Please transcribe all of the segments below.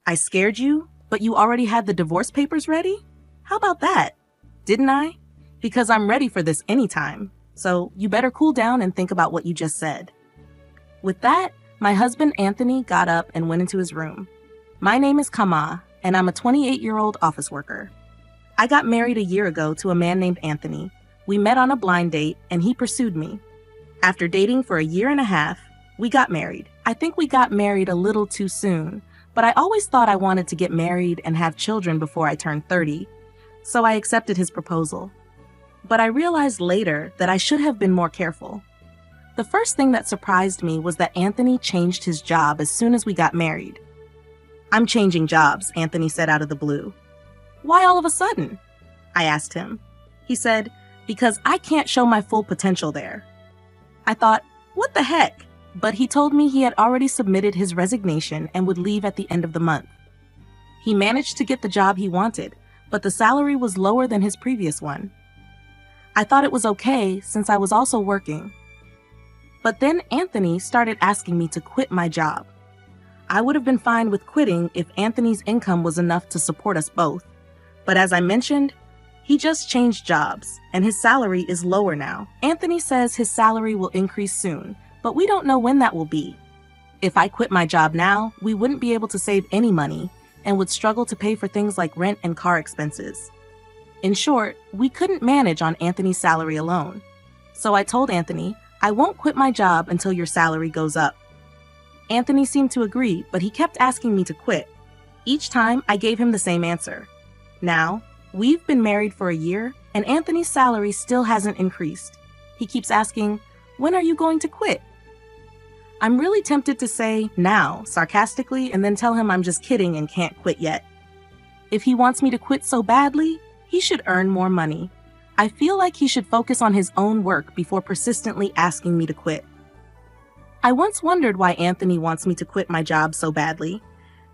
I scared you, but you already had the divorce papers ready? How about that? Didn't I? Because I'm ready for this anytime. So you better cool down and think about what you just said. With that, my husband Anthony got up and went into his room. My name is Kama, and I'm a 28-year-old office worker. I got married a year ago to a man named Anthony. We met on a blind date, and he pursued me. After dating for a year and a half, we got married. I think we got married a little too soon, but I always thought I wanted to get married and have children before I turned 30, so I accepted his proposal. But I realized later that I should have been more careful. The first thing that surprised me was that Anthony changed his job as soon as we got married. "I'm changing jobs," Anthony said out of the blue. "Why all of a sudden?" I asked him. He said, "Because I can't show my full potential there." I thought, what the heck? But he told me he had already submitted his resignation and would leave at the end of the month. He managed to get the job he wanted, but the salary was lower than his previous one. I thought it was okay since I was also working. But then Anthony started asking me to quit my job. I would have been fine with quitting if Anthony's income was enough to support us both. But as I mentioned, he just changed jobs, and his salary is lower now. Anthony says his salary will increase soon, but we don't know when that will be. If I quit my job now, we wouldn't be able to save any money and would struggle to pay for things like rent and car expenses. In short, we couldn't manage on Anthony's salary alone. So I told Anthony, I won't quit my job until your salary goes up. Anthony seemed to agree, but he kept asking me to quit. Each time, I gave him the same answer. Now, we've been married for a year, and Anthony's salary still hasn't increased. He keeps asking, "When are you going to quit?" I'm really tempted to say now, sarcastically, and then tell him I'm just kidding and can't quit yet. If he wants me to quit so badly, he should earn more money. I feel like he should focus on his own work before persistently asking me to quit. I once wondered why Anthony wants me to quit my job so badly,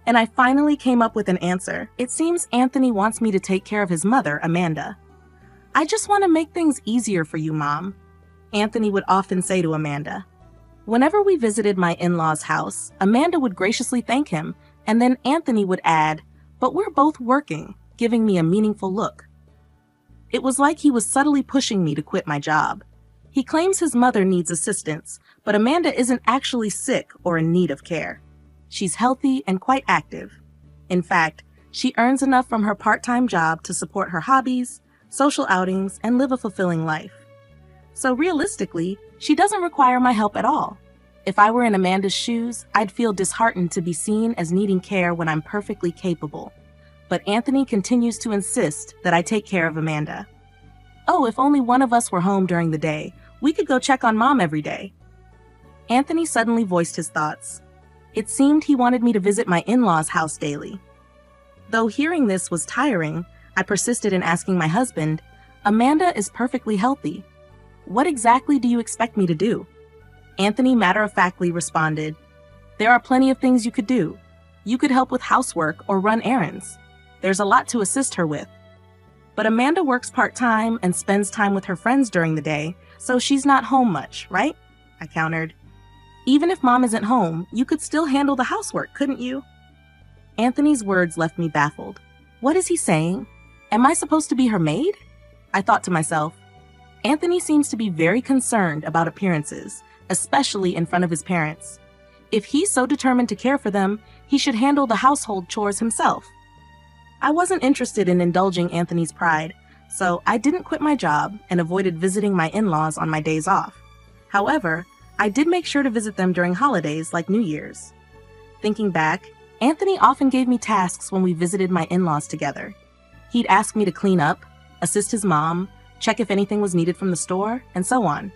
and I finally came up with an answer. It seems Anthony wants me to take care of his mother, Amanda. "I just want to make things easier for you, Mom," Anthony would often say to Amanda. Whenever we visited my in-laws' house, Amanda would graciously thank him, and then Anthony would add, "But we're both working," giving me a meaningful look. It was like he was subtly pushing me to quit my job. He claims his mother needs assistance, but Amanda isn't actually sick or in need of care. She's healthy and quite active. In fact, she earns enough from her part-time job to support her hobbies, social outings, and live a fulfilling life. So realistically, she doesn't require my help at all. If I were in Amanda's shoes, I'd feel disheartened to be seen as needing care when I'm perfectly capable. But Anthony continues to insist that I take care of Amanda. "Oh, if only one of us were home during the day, we could go check on Mom every day." Anthony suddenly voiced his thoughts. It seemed he wanted me to visit my in-laws' house daily. Though hearing this was tiring, I persisted in asking my husband, "Amanda is perfectly healthy. What exactly do you expect me to do?" Anthony matter-of-factly responded, "There are plenty of things you could do. You could help with housework or run errands. There's a lot to assist her with. But Amanda works part-time and spends time with her friends during the day, so she's not home much, right?" I countered. "Even if Mom isn't home, you could still handle the housework, couldn't you?" Anthony's words left me baffled. What is he saying? Am I supposed to be her maid? I thought to myself, Anthony seems to be very concerned about appearances, especially in front of his parents. If he's so determined to care for them, he should handle the household chores himself. I wasn't interested in indulging Anthony's pride, so I didn't quit my job and avoided visiting my in-laws on my days off. However, I did make sure to visit them during holidays like New Year's. Thinking back, Anthony often gave me tasks when we visited my in-laws together. He'd ask me to clean up, assist his mom, check if anything was needed from the store, and so on.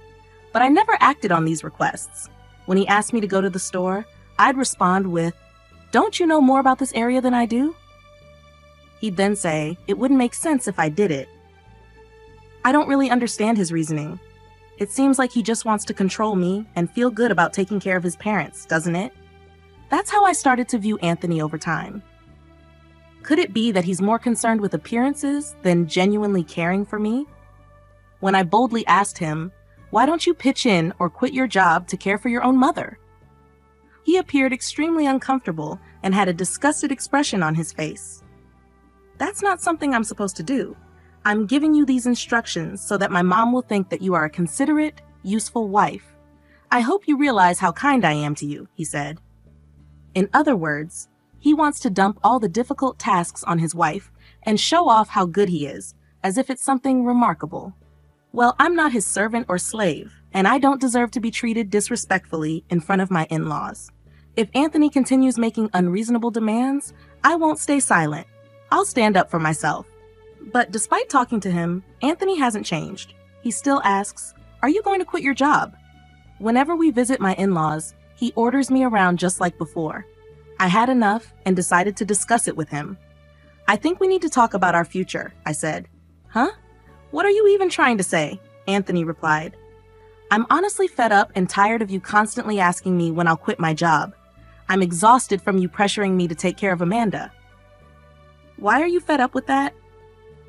But I never acted on these requests. When he asked me to go to the store, I'd respond with, "Don't you know more about this area than I do?" He'd then say, "It wouldn't make sense if I did it." I don't really understand his reasoning. It seems like he just wants to control me and feel good about taking care of his parents, doesn't it? That's how I started to view Anthony over time. Could it be that he's more concerned with appearances than genuinely caring for me? When I boldly asked him, "Why don't you pitch in or quit your job to care for your own mother?" He appeared extremely uncomfortable, and had a disgusted expression on his face. That's not something I'm supposed to do. I'm giving you these instructions so that my mom will think that you are a considerate, useful wife. I hope you realize how kind I am to you, he said. In other words, he wants to dump all the difficult tasks on his wife and show off how good he is, as if it's something remarkable. Well, I'm not his servant or slave, and I don't deserve to be treated disrespectfully in front of my in-laws. If Anthony continues making unreasonable demands, I won't stay silent. I'll stand up for myself. But despite talking to him, Anthony hasn't changed. He still asks, "Are you going to quit your job?" Whenever we visit my in-laws, he orders me around just like before. I had enough and decided to discuss it with him. "I think we need to talk about our future," I said. "Huh? What are you even trying to say?" Anthony replied. "I'm honestly fed up and tired of you constantly asking me when I'll quit my job. I'm exhausted from you pressuring me to take care of Amanda." "Why are you fed up with that?"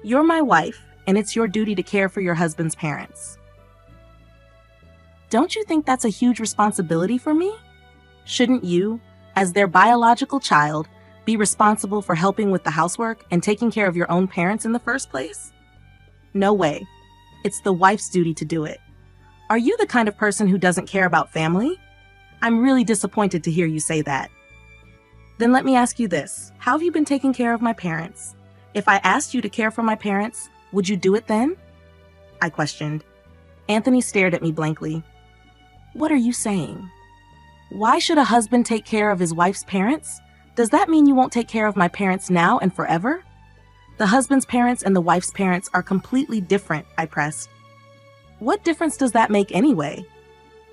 "You're my wife, and it's your duty to care for your husband's parents." "Don't you think that's a huge responsibility for me? Shouldn't you, as their biological child, be responsible for helping with the housework and taking care of your own parents in the first place?" "No way. It's the wife's duty to do it." "Are you the kind of person who doesn't care about family?" "I'm really disappointed to hear you say that." "Then let me ask you this. How have you been taking care of my parents? If I asked you to care for my parents, would you do it then?" I questioned. Anthony stared at me blankly. "What are you saying? Why should a husband take care of his wife's parents? Does that mean you won't take care of my parents now and forever?" "The husband's parents and the wife's parents are completely different," I pressed. "What difference does that make anyway?"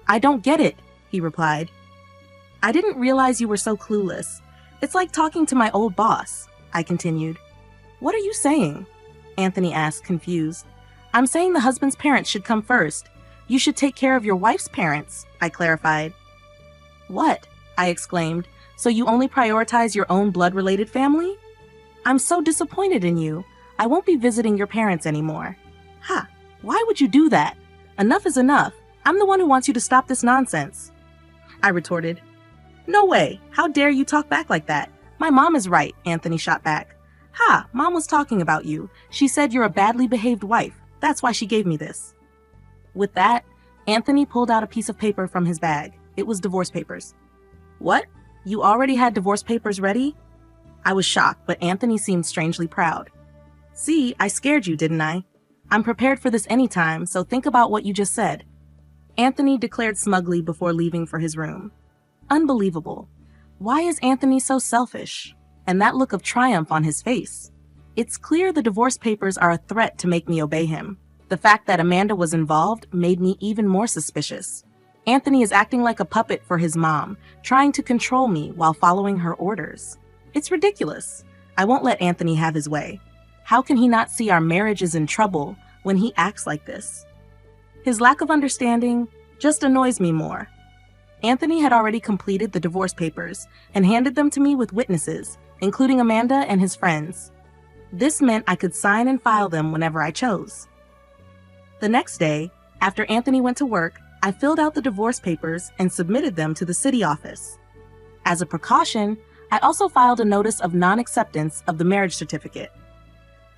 "I don't get it," he replied. "I didn't realize you were so clueless. It's like talking to my old boss," I continued. "What are you saying?" Anthony asked, confused. "I'm saying the husband's parents should come first. You should take care of your wife's parents," I clarified. "What?" I exclaimed. "So you only prioritize your own blood-related family? I'm so disappointed in you. I won't be visiting your parents anymore." "Ha! Why would you do that? Enough is enough. I'm the one who wants you to stop this nonsense," I retorted. "No way. How dare you talk back like that? My mom is right," Anthony shot back. "Ha! Mom was talking about you. She said you're a badly behaved wife. That's why she gave me this." With that, Anthony pulled out a piece of paper from his bag. It was divorce papers. "What? You already had divorce papers ready?" I was shocked, but Anthony seemed strangely proud. "See, I scared you, didn't I? I'm prepared for this anytime, so think about what you just said," Anthony declared smugly before leaving for his room. Unbelievable. Why is Anthony so selfish? And that look of triumph on his face. It's clear the divorce papers are a threat to make me obey him. The fact that Amanda was involved made me even more suspicious. Anthony is acting like a puppet for his mom, trying to control me while following her orders. It's ridiculous. I won't let Anthony have his way. How can he not see our marriage is in trouble when he acts like this? His lack of understanding just annoys me more. Anthony had already completed the divorce papers and handed them to me with witnesses, including Amanda and his friends. This meant I could sign and file them whenever I chose. The next day, after Anthony went to work, I filled out the divorce papers and submitted them to the city office. As a precaution, I also filed a notice of non-acceptance of the marriage certificate.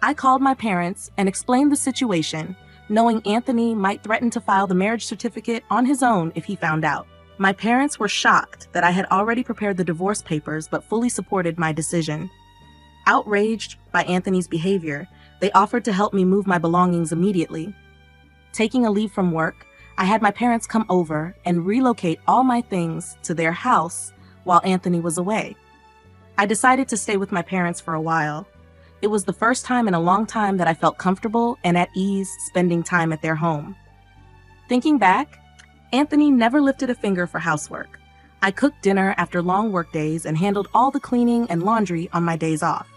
I called my parents and explained the situation, knowing Anthony might threaten to file the marriage certificate on his own if he found out. My parents were shocked that I had already prepared the divorce papers but fully supported my decision. Outraged by Anthony's behavior, they offered to help me move my belongings immediately. Taking a leave from work, I had my parents come over and relocate all my things to their house while Anthony was away. I decided to stay with my parents for a while. It was the first time in a long time that I felt comfortable and at ease spending time at their home. Thinking back, Anthony never lifted a finger for housework. I cooked dinner after long work days and handled all the cleaning and laundry on my days off.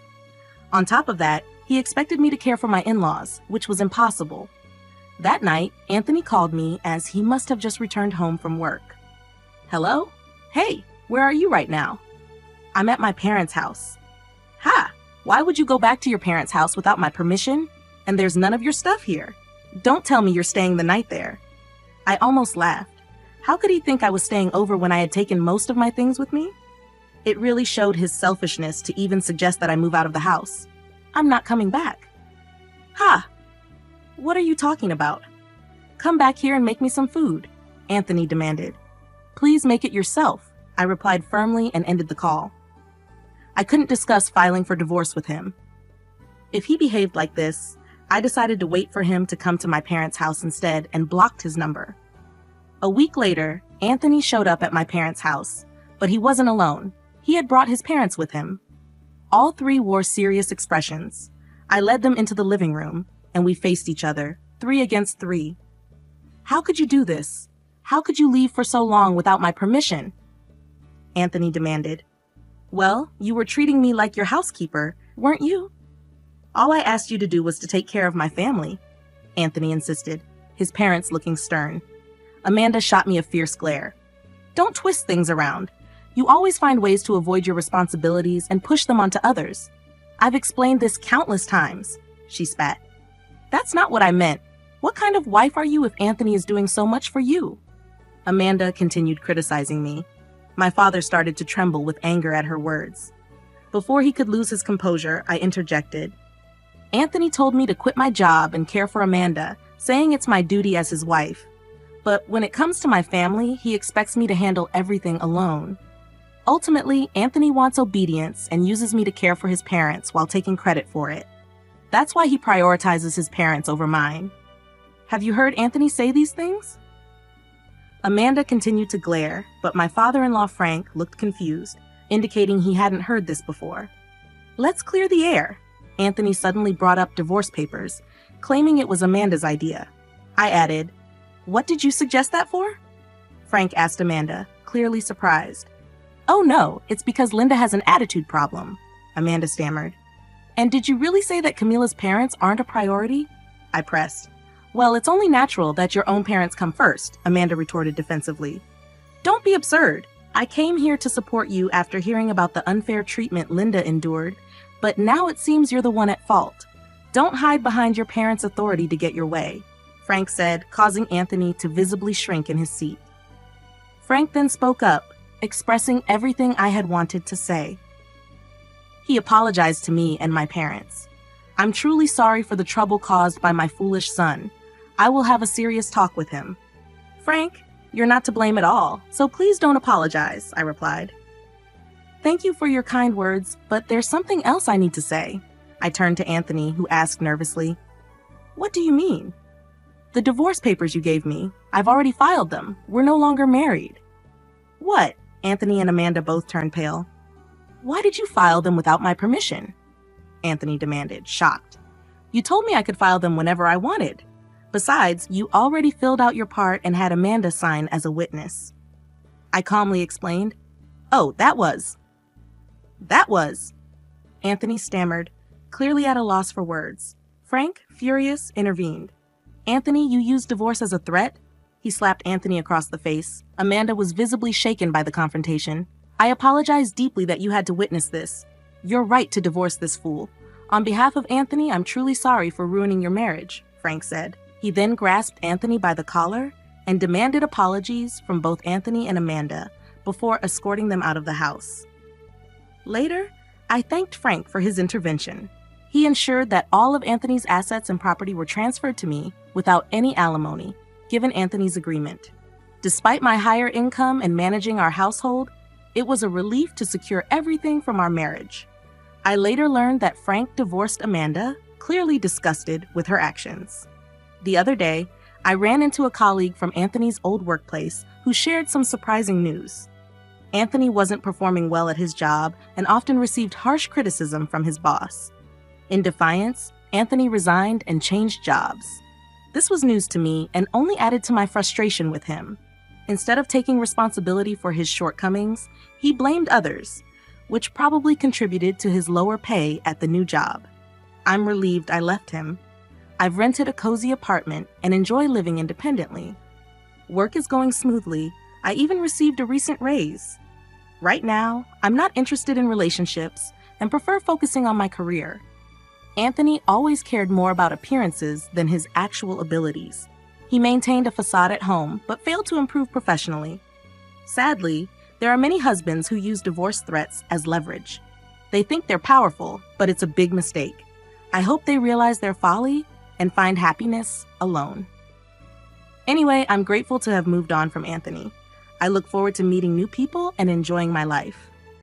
On top of that, he expected me to care for my in-laws, which was impossible. That night, Anthony called me as he must have just returned home from work. "Hello? Hey, where are you right now?" "I'm at my parents' house." "Ha! Why would you go back to your parents' house without my permission? And there's none of your stuff here. Don't tell me you're staying the night there." I almost laughed. How could he think I was staying over when I had taken most of my things with me? It really showed his selfishness to even suggest that I move out of the house. I'm not coming back. Ha! What are you talking about? Come back here and make me some food, Anthony demanded. Please make it yourself, I replied firmly and ended the call. I couldn't discuss filing for divorce with him. If he behaved like this, I decided to wait for him to come to my parents' house instead and blocked his number. A week later, Anthony showed up at my parents' house, but he wasn't alone. He had brought his parents with him. All three wore serious expressions. I led them into the living room, and we faced each other, 3 against 3. How could you do this? How could you leave for so long without my permission? Anthony demanded. Well, you were treating me like your housekeeper, weren't you? All I asked you to do was to take care of my family, Anthony insisted, his parents looking stern. Amanda shot me a fierce glare. Don't twist things around. You always find ways to avoid your responsibilities and push them onto others. I've explained this countless times, she spat. That's not what I meant. What kind of wife are you if Anthony is doing so much for you? Amanda continued criticizing me. My father started to tremble with anger at her words. Before he could lose his composure, I interjected. Anthony told me to quit my job and care for Amanda, saying it's my duty as his wife. But when it comes to my family, he expects me to handle everything alone. Ultimately, Anthony wants obedience and uses me to care for his parents while taking credit for it. That's why he prioritizes his parents over mine. Have you heard Anthony say these things? Amanda continued to glare, but my father-in-law Frank looked confused, indicating he hadn't heard this before. Let's clear the air. Anthony suddenly brought up divorce papers, claiming it was Amanda's idea. I added, What did you suggest that for? Frank asked Amanda, clearly surprised. Oh no, it's because Linda has an attitude problem, Amanda stammered. And did you really say that Camila's parents aren't a priority? I pressed. Well, it's only natural that your own parents come first, Amanda retorted defensively. Don't be absurd. I came here to support you after hearing about the unfair treatment Linda endured, but now it seems you're the one at fault. Don't hide behind your parents' authority to get your way, Frank said, causing Anthony to visibly shrink in his seat. Frank then spoke up, expressing everything I had wanted to say. He apologized to me and my parents. I'm truly sorry for the trouble caused by my foolish son. I will have a serious talk with him. Frank, you're not to blame at all, so please don't apologize, I replied. Thank you for your kind words, but there's something else I need to say. I turned to Anthony, who asked nervously, What do you mean? The divorce papers you gave me, I've already filed them. We're no longer married. What? Anthony and Amanda both turned pale. Why did you file them without my permission? Anthony demanded, shocked. You told me I could file them whenever I wanted. Besides, you already filled out your part and had Amanda sign as a witness. I calmly explained. Oh, that was. Anthony stammered, clearly at a loss for words. Frank, furious, intervened. Anthony, you used divorce as a threat? He slapped Anthony across the face. Amanda was visibly shaken by the confrontation. I apologize deeply that you had to witness this. You're right to divorce this fool. On behalf of Anthony, I'm truly sorry for ruining your marriage, Frank said. He then grasped Anthony by the collar and demanded apologies from both Anthony and Amanda before escorting them out of the house. Later, I thanked Frank for his intervention. He ensured that all of Anthony's assets and property were transferred to me without any alimony, given Anthony's agreement. Despite my higher income and managing our household, it was a relief to secure everything from our marriage. I later learned that Frank divorced Amanda, clearly disgusted with her actions. The other day, I ran into a colleague from Anthony's old workplace who shared some surprising news. Anthony wasn't performing well at his job and often received harsh criticism from his boss. In defiance, Anthony resigned and changed jobs. This was news to me and only added to my frustration with him. Instead of taking responsibility for his shortcomings, he blamed others, which probably contributed to his lower pay at the new job. I'm relieved I left him. I've rented a cozy apartment and enjoy living independently. Work is going smoothly. I even received a recent raise. Right now, I'm not interested in relationships and prefer focusing on my career. Anthony always cared more about appearances than his actual abilities. He maintained a facade at home, but failed to improve professionally. Sadly, There are many husbands who use divorce threats as leverage. They think they're powerful, but it's a big mistake. I hope they realize their folly and find happiness alone. Anyway, I'm grateful to have moved on from Anthony. I look forward to meeting new people and enjoying my life.